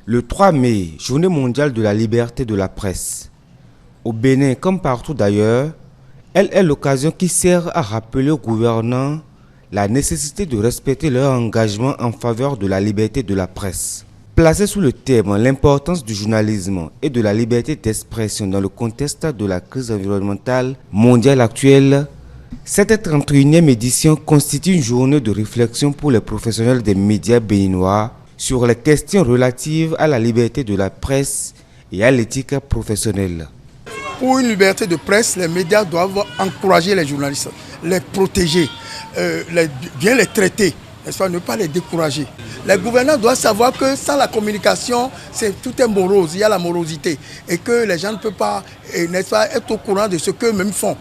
Le 3 mai, Journée mondiale de la liberté de la presse. Au Bénin, comme partout d'ailleurs, elle est l'occasion qui sert à rappeler aux gouvernants la nécessité de respecter leur engagement en faveur de la liberté de la presse. Placée sous le thème « L'importance du journalisme et de la liberté d'expression dans le contexte de la crise environnementale mondiale actuelle », cette 31e édition constitue une journée de réflexion pour les professionnels des médias béninois sur les questions relatives à la liberté de la presse et à l'éthique professionnelle. Pour une liberté de presse, les médias doivent encourager les journalistes, les protéger, bien les traiter, n'est-ce pas, ne pas les décourager. Les gouvernants doivent savoir que sans la communication, tout est morose, il y a la morosité et que les gens ne peuvent pas, n'est-ce pas, être au courant de ce qu'eux-mêmes font.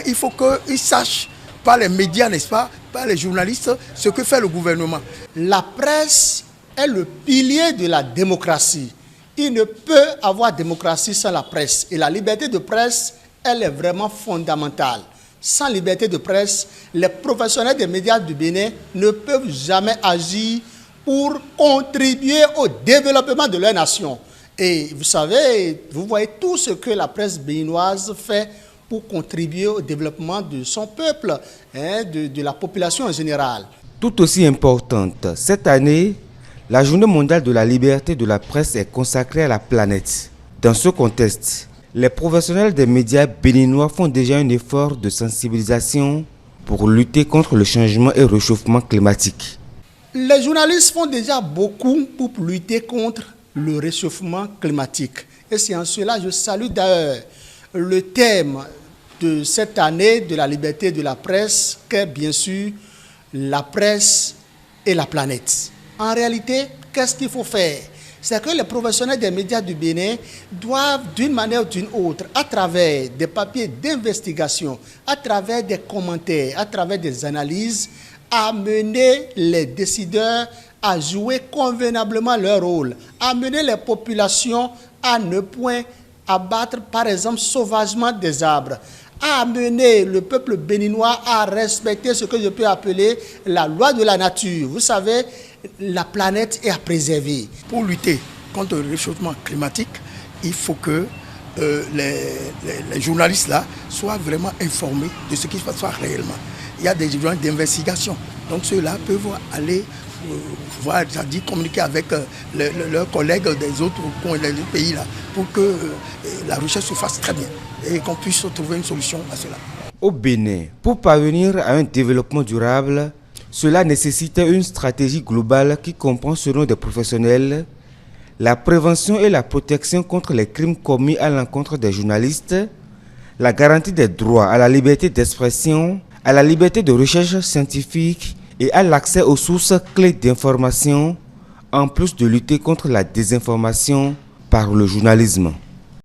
Il faut qu'ils sachent, par les médias, n'est-ce pas, par les journalistes, ce que fait le gouvernement. La presse est le pilier de la démocratie. Il ne peut avoir démocratie sans la presse. Et la liberté de presse, elle est vraiment fondamentale. Sans liberté de presse, les professionnels des médias du Bénin ne peuvent jamais agir pour contribuer au développement de leur nation. Et vous savez, vous voyez tout ce que la presse béninoise fait pour contribuer au développement de son peuple, de la population en général. Tout aussi importante, cette année, la Journée mondiale de la liberté de la presse est consacrée à la planète. Dans ce contexte, les professionnels des médias béninois font déjà un effort de sensibilisation pour lutter contre le changement et le réchauffement climatique. Les journalistes font déjà beaucoup pour lutter contre le réchauffement climatique. Et c'est en cela que je salue d'ailleurs le thème de cette année de la liberté de la presse, qui est bien sûr la presse et la planète. En réalité, qu'est-ce qu'il faut faire? C'est que les professionnels des médias du Bénin doivent, d'une manière ou d'une autre, à travers des papiers d'investigation, à travers des commentaires, à travers des analyses, amener les décideurs à jouer convenablement leur rôle, amener les populations à ne point abattre, par exemple, sauvagement des arbres, à amener le peuple béninois à respecter ce que je peux appeler la loi de la nature. Vous savez, la planète est à préserver. Pour lutter contre le réchauffement climatique, il faut que les journalistes là soient vraiment informés de ce qui se passe réellement. Il y a des journalistes d'investigation, donc ceux-là peuvent aller voir, c'est-à-dire communiquer avec leurs collègues des autres pays là, pour que la recherche se fasse très bien et qu'on puisse trouver une solution à cela. Au Bénin, pour parvenir à un développement durable, cela nécessite une stratégie globale qui comprend, selon des professionnels, la prévention et la protection contre les crimes commis à l'encontre des journalistes, la garantie des droits à la liberté d'expression, à la liberté de recherche scientifique et à l'accès aux sources clés d'information, en plus de lutter contre la désinformation par le journalisme.